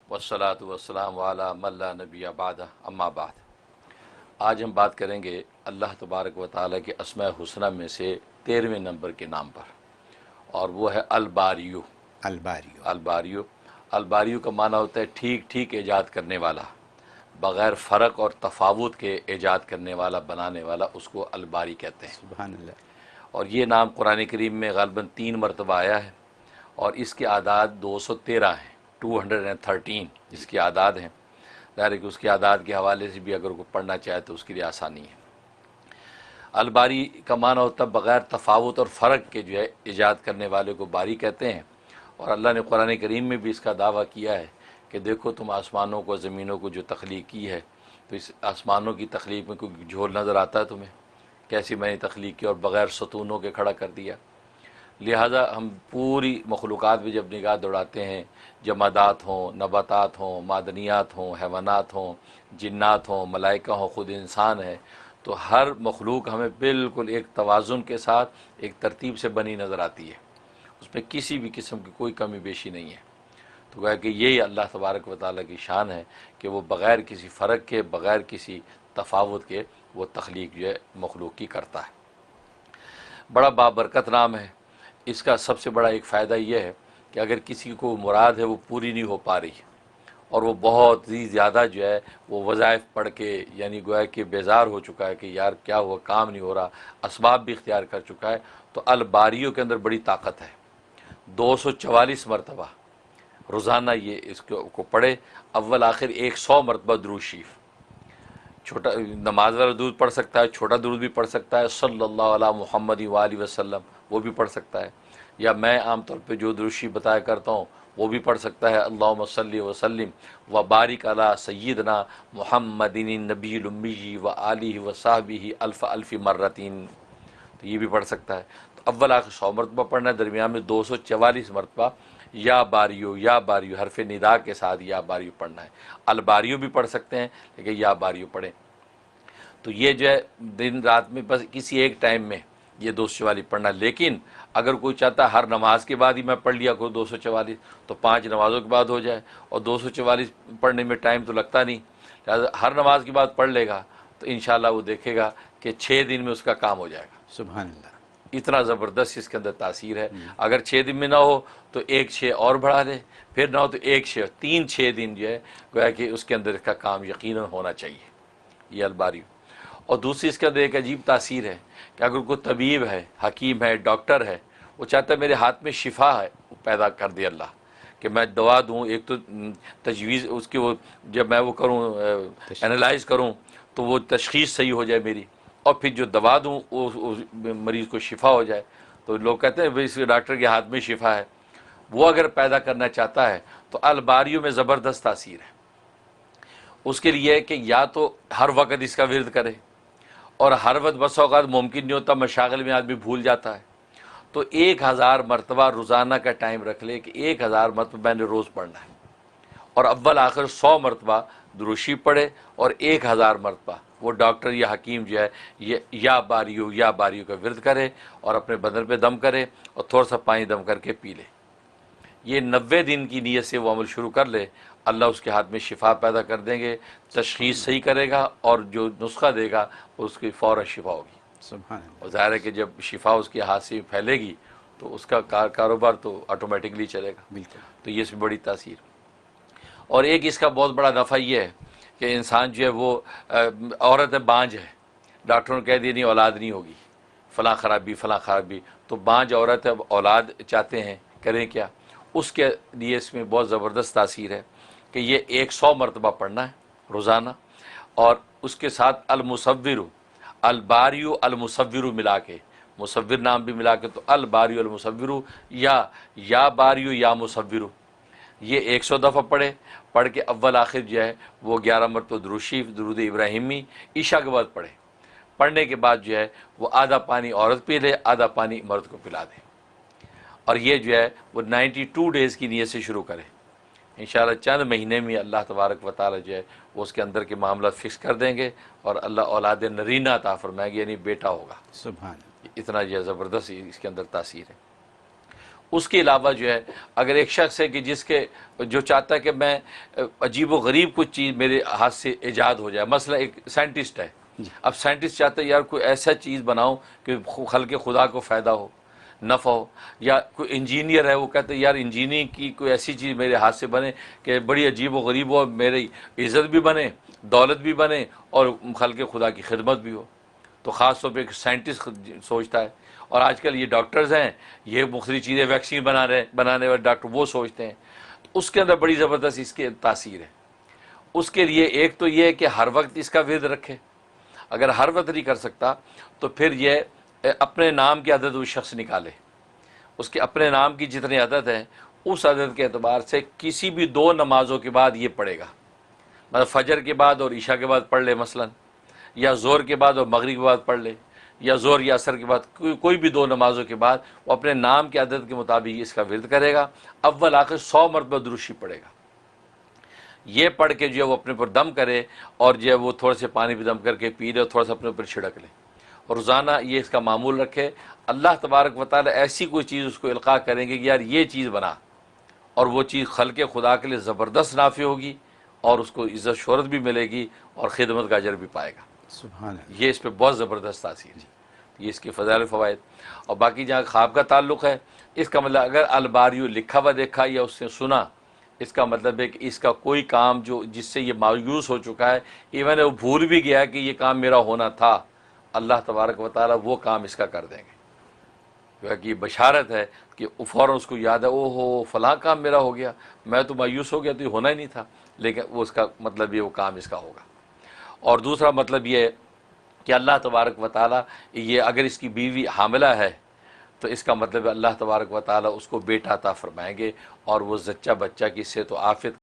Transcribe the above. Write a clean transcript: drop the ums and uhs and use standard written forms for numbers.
वस्सलातु वस्सलामु अला मन ला नबी बाद अम्मा बाद। आज हम बात करेंगे अल्लाह तबारक व तआला के अस्माए हुस्ना में से 13वें नंबर के नाम पर, और वो है अलबारियु। अलबारियो। अलबारियु अलबारियु का माना होता है ठीक ठीक ईजाद करने वाला, बग़ैर फ़र्क और तफावुत के ईजाद करने वाला, बनाने वाला, उसको अलबारी कहते हैं। सुभान अल्लाह। और ये नाम कुरान करीम में ग़ालिबन 3 मरतबा आया है, और इसके आदाद 213 हैं, 213 इसकी आदाद हैं। ज़ाहिर है कि उसकी आदाद के हवाले से भी अगर कोई पढ़ना चाहे तो उसके लिए आसानी है। अलबारी का माना होता है बग़ैर तफावुत और फ़र्क के जो है ईजाद करने वाले को बारी कहते हैं। और अल्लाह ने कुरान करीम में भी इसका दावा किया है कि देखो तुम आसमानों को ज़मीनों को जो तख्लीक की है, तो इस आसमानों की तख्लीक में कोई झोल नज़र आता है तुम्हें? कैसी मैंने तख्लीक की और बग़ैर सतूनों के खड़ा कर दिया। लिहाजा हम पूरी मखलूक़ात में जब निगाह दौड़ाते हैं, जमादात हों, नबातात हों, मादनियात हों, हैवानात हों, जिन्नात हों, मलाइका हों, ख़ुद इंसान है, तो हर मखलूक हमें बिल्कुल एक तवाज़ुन के साथ एक तरतीब से बनी नज़र आती है। उसमें किसी भी किस्म की कोई कमी बेशी नहीं है। तो कहा कि यही अल्लाह तबारक व तआला की शान है कि वो बग़ैर किसी फ़र्क के, बग़ैर किसी तफावत के वो तख्लीक जो है मखलूक की करता है। बड़ा बाबरकत नाम है। इसका सबसे बड़ा एक फ़ायदा यह है कि अगर किसी को मुराद है वो पूरी नहीं हो पा रही और वो बहुत ही ज़्यादा जो है वो वज़ाइफ पढ़ के यानी गोया कि बेजार हो चुका है कि यार क्या हुआ, काम नहीं हो रहा, असबाब भी इख्तियार कर चुका है, तो अलबारियों के अंदर बड़ी ताकत है। 244 मरतबा रोज़ाना ये इसको पढ़े, अव्वल आखिर 100 मरतबा दुरूद शरीफ। छोटा नमाज वाला दुरूद पढ़ सकता है, छोटा दुरूद भी पढ़ सकता है, सल्लल्लाहु अलैहि मुहम्मद व आलिहि वसल्लम वो भी पढ़ सकता है, या मैं आमतौर पे जो दुरूद शरीफ बताया करता हूँ वो भी पढ़ सकता है, अल्लाहुम्मा सल्ली व सल्लिम व बारिक अला सय्यिदना मुहम्मदिन नबील उम्मी व आलिहि व सहबिही अल्फ अल्फी मर्रतीन, तो ये भी पढ़ सकता है। तो अव्वल आखिर 100 मरतबा पढ़ना है, दरमियान में 244 मरतबा या बारियो हरफ निदा के साथ या बारियो पढ़ना है। अलबारियो भी पढ़ सकते हैं लेकिन या बारियो पढ़ें। तो ये जो है दिन रात में बस किसी एक टाइम में ये 244 पढ़ना। लेकिन अगर कोई चाहता है हर नमाज के बाद ही मैं पढ़ लिया करूँ 244, तो 5 नमाज़ों के बाद हो जाए, और 244 पढ़ने में टाइम तो लगता नहीं, लिहाजा हर नमाज के बाद पढ़ लेगा तो इंशाअल्लाह वो देखेगा कि 6 दिन में उसका काम हो जाएगा। सुभान अल्लाह। इतना ज़बरदस्त इसके अंदर तासीर है। अगर 6 दिन में ना हो तो एक 6 और बढ़ा दे, फिर ना हो तो एक 6, 3-6 दिन जो है गोया कि उसके अंदर इसका काम यकीनन होना चाहिए, ये अलबारी। और दूसरी इसके अंदर एक अजीब तासीर है कि अगर कोई तबीब है, हकीम है, डॉक्टर है, वो चाहता है मेरे हाथ में शिफा है, वो पैदा कर दे अल्लाह कि मैं दवा दूँ। एक तो तजवीज़ उसकी वो जब मैं वो करूँ एनालाइज़ करूँ तो वो तशख़ीस सही हो जाए मेरी, और फिर जो दवा दूँ उस मरीज़ को शिफा हो जाए। तो लोग कहते हैं भाई इस डॉक्टर के हाथ में शिफा है। वो अगर पैदा करना चाहता है तो अलबारियों में ज़बरदस्त तासीर है। उसके लिए कि या तो हर वक्त इसका विर्द करे, और हर वक्त बस औक़ात मुमकिन नहीं होता, मशागल में आदमी भूल जाता है, तो 1000 मरतबा रोज़ाना का टाइम रख ले कि 1000 मरतबा मैंने रोज़ पढ़ना है, और अव्वल आखिर 100 मरतबा दुरूद शरीफ पढ़े, और 1000 मरतबा वो डॉक्टर या हकीम जो है ये या बारियों का विर्द करे और अपने बदन पे दम करे और थोड़ा सा पानी दम करके पी ले। ये 90 दिन की नीयत से वो अमल शुरू कर ले, अल्लाह उसके हाथ में शिफा पैदा कर देंगे, तशख़ीस सही करेगा, और जो नुस्खा देगा उसकी फ़ौरन शिफा होगी। सुभान अल्लाह। और ज़ाहिर है कि जब शिफा उसके हाथ से फैलेगी तो उसका कारोबार तो ऑटोमेटिकली चलेगा। बिल्कुल। तो ये इसमें बड़ी तासीर। और एक इसका बहुत बड़ा नफ़ा ये है कि इंसान जो है वो औरत है, बांझ है, डॉक्टरों ने कह दिया नहीं औलाद नहीं होगी, फ़लाँ ख़राबी, तो बांझ औरत है, औलाद चाहते हैं, करें क्या? उसके लिए इसमें बहुत ज़बरदस्त तासीर है कि ये 100 मरतबा पढ़ना है रोज़ाना, और उसके साथ अलमुसव्विरु अलबारियु अलमुसव्विरु मिला के, मुसव्विर नाम भी मिला के, तो अलबारियु अलमुसव्विरु या बारियु या मुसव्विरु, ये 100 दफ़ा पढ़ के अव्वल आखिर जो है वो 11 मरतबा दुरूद शरीफ, दुरूद इब्राहिमी ईशा के बाद पढ़ने के बाद जो है वो आधा पानी औरत पी ले, आधा पानी मर्द को पिला दे, और ये जो है वो 92 डेज़ की नीयत से शुरू करें। इंशाअल्लाह चंद महीने में अल्लाह तबारक व तआला जो है वो उसके अंदर के मामला फिक्स कर देंगे, और अल्लाह औलाद नरीना अता फरमाएंगे, यानी बेटा होगा। सुभान। इतना जो ज़बरदस्त इसके अंदर तासीर है। اس کے علاوہ جو ہے اگر ایک شخص ہے کہ جس کے جو چاہتا ہے کہ میں عجیب و غریب کچھ چیز میرے ہاتھ سے ایجاد ہو جائے، مثلا ایک سائنٹسٹ ہے، اب سائنٹسٹ چاہتا ہے یار کوئی ایسا چیز بناؤں کہ خلق خدا کو فائدہ ہو، نفع ہو، یا کوئی انجینئر ہے وہ کہتے ہیں یار انجینئرنگ کی کوئی ایسی چیز میرے ہاتھ سے بنے کہ بڑی عجیب و غریب ہو، میری عزت بھی بنے، دولت بھی بنے، اور خلق خدا کی خدمت بھی ہو، تو خاص طور پہ ایک سائنٹسٹ سوچتا ہے۔ اور آج کل یہ ڈاکٹرز ہیں، یہ مختلف چیزیں ویکسین بنانے والے ڈاکٹر وہ سوچتے ہیں، تو اس کے اندر بڑی زبردست اس کی تاثیر ہے۔ اس کے لیے ایک تو یہ ہے کہ ہر وقت اس کا ورد رکھے، اگر ہر وقت نہیں کر سکتا تو پھر یہ اپنے نام کی عدد وہ شخص نکالے، اس کے اپنے نام کی جتنی عدد ہے اس عدد کے اعتبار سے کسی بھی 2 نمازوں کے بعد یہ پڑھے گا، مطلب فجر کے بعد اور عشاء کے بعد پڑھ لے مثلا، یا زور کے بعد اور مغرب کے بعد پڑھ لے، یا زور یا عصر کے بعد، کوئی بھی 2 نمازوں کے بعد وہ اپنے نام کے عدد کے مطابق اس کا ورد کرے گا، اول آخر 100 مرتبہ درود شریف پڑھے گا۔ یہ پڑھ کے جو ہے وہ اپنے پر دم کرے، اور جو ہے وہ تھوڑے سے پانی پہ دم کر کے پی لے اور تھوڑا سا اپنے اوپر چھڑک لے، اور روزانہ یہ اس کا معمول رکھے۔ اللہ تبارک و تعالی ایسی کوئی چیز اس کو القاء کریں گے کہ یار یہ چیز بنا، اور وہ چیز خلق خدا کے لیے زبردست نافع ہوگی، اور اس کو عزت شہرت بھی ملے گی اور خدمت کا اجر بھی پائے گا۔ سبحان اللہ۔ یہ اس پہ بہت زبردست تاثیر ہے، یہ اس کے فضائل و فوائد۔ اور باقی جہاں خواب کا تعلق ہے، اس کا مطلب اگر الباریو لکھا ہوا دیکھا یا اس نے سنا، اس کا مطلب ہے کہ اس کا کوئی کام جو جس سے یہ مایوس ہو چکا ہے، ایون وہ بھول بھی گیا ہے کہ یہ کام میرا ہونا تھا، اللہ تبارک و تعالیٰ وہ کام اس کا کر دیں گے۔ کہ یہ بشارت ہے کہ فوراً اس کو یاد ہے، او ہو فلاں کام میرا ہو گیا، میں تو مایوس ہو گیا تو یہ ہونا ہی نہیں تھا، لیکن وہ اس کا مطلب یہ وہ کام اس کا ہوگا۔ اور دوسرا مطلب یہ ہے کہ اللہ تبارک و تعالیٰ یہ اگر اس کی بیوی حاملہ ہے تو اس کا مطلب ہے اللہ تبارک و تعالیٰ اس کو بیٹا عطا فرمائیں گے، اور وہ زچہ بچہ کی صحت و عافیت